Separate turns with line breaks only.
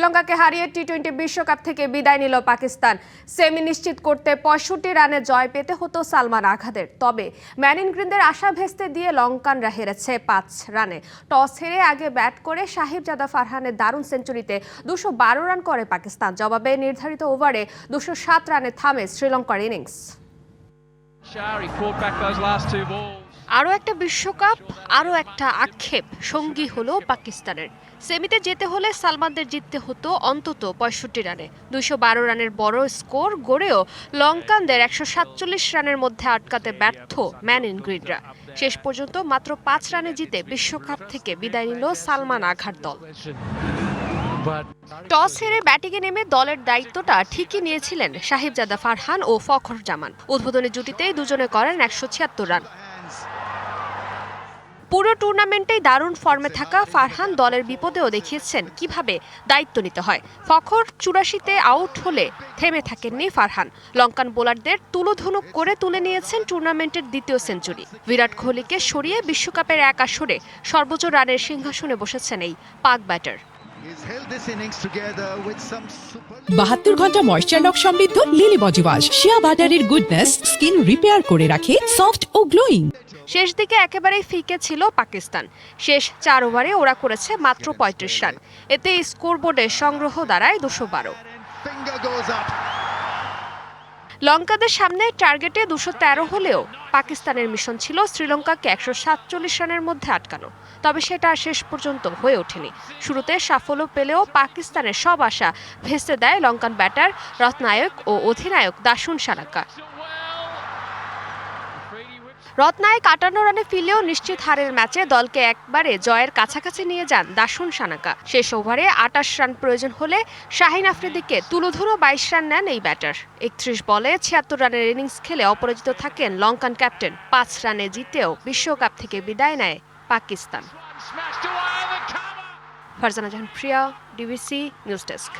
শ্রীলঙ্কাকে হারিয়ে টি-20 বিশ্বকাপ থেকে বিদায় নিল পাকিস্তান। সেমি নিশ্চিত করতে ৬৫ রানে জয় পেতে হতো সালমান আঘাদের। তবে ম্যানিন গ্রিনদের আশা ভেস্তে দিয়ে লঙ্কানরা হেরেছে ৫ রানে। টস হেরে আগে ব্যাট করে সাহিবজাদা ফারহানের দারুণ সেঞ্চুরিতে ২১২ রান করে পাকিস্তান। জবাবে নির্ধারিত ওভারে ২০৭ রানে থামে শ্রীলঙ্কার ইনিংস। আরও একটা বিশ্বকাপ, আরও একটা আক্ষেপ সঙ্গী হলো পাকিস্তানের। সেমিতে যেতে হলে সালমানদের জিততে হতো অন্তত ৬৫ রানে। ২১২ রানের বড় স্কোর গড়েও লঙ্কানদের ১৪৭ রানের মধ্যে আটকাতে ব্যর্থ ম্যানিন গ্রিনরা। শেষ পর্যন্ত মাত্র ৫ রানে জিতে বিশ্বকাপ থেকে বিদায় নিল সালমান আঘার দল। টস হেরে ব্যাটিংয়ে নেমে দলের দায়িত্বটা ঠিকই নিয়েছিলেন সাহিবজাদা ফারহান ও ফখর জামান। উদ্বোধনী জুটিতেই দুজনে করেন ১৭৬ রান। পুরো টুর্নামেন্টেই দারুণ ফর্মে থাকা ফারহান দলের বিপদেও দেখিয়েছেন কিভাবে দায়িত্ব নিতে হয়। ফখর ৮৪-তে আউট হলে থেমে থাকেননি ফারহান। লঙ্কান বোলারদের তুলোধনুক করে তুলে নিয়েছেন টুর্নামেন্টের দ্বিতীয় সেঞ্চুরি। বিরাট কোহলিকে সরিয়ে বিশ্বকাপের এক আসরে সর্বোচ্চ রানের সিংহাসনে বসেছেন এই পাক ব্যাটার।
৭২ ঘন্টা ময়েশ্চার লক সমৃদ্ধ লিলি বডি ওয়াশ, শিয়া বাটারের গুডনেস স্কিন রিপেয়ার করে রাখে সফট ও গ্লোয়িং।
শেষ দিকে একেবারেই ফিকে ছিল পাকিস্তান। শেষ ৪ ওভারে ওরা করেছে মাত্র ৩৫ রান। এতে স্কোরবোর্ডে সংগ্রহ দাঁড়ায় ২১২। লঙ্কানদের সামনে টার্গেটে ২১৩ হলেও পাকিস্তানের মিশন ছিল শ্রীলঙ্কাকে ১৪৭ রানের মধ্যে আটকানো। তবে সেটা শেষ পর্যন্ত হয়ে ওঠেনি। শুরুতে সাফল্য পেলেও পাকিস্তানের সব আশা ভেস্তে দেয় লঙ্কান ব্যাটার রত্নায়ক ও অধিনায়ক দাসুন সানাকা। রত্নায়ক ৫৮ রানে ফিরলেও নিশ্চিত হারের ম্যাচে দলকে একবারে জয়ের কাছাকাছি নিয়ে যান দাসুন সানাকা। শেষ ওভারে ২৮ রান প্রয়োজন হলে শাহিন আফ্রিদিকে তুলোধুলো ২২ রান নেন এই ব্যাটার। ৩১ বলে ৭৬ রানের ইনিংস খেলে অপরাজিত থাকেন লঙ্কান ক্যাপ্টেন। ৫ রানে জিতেও বিশ্বকাপ থেকে বিদায় নেয় পাকিস্তান। ফারজানা জাহান প্রিয়া, ডিবিসি নিউজ ডেস্ক।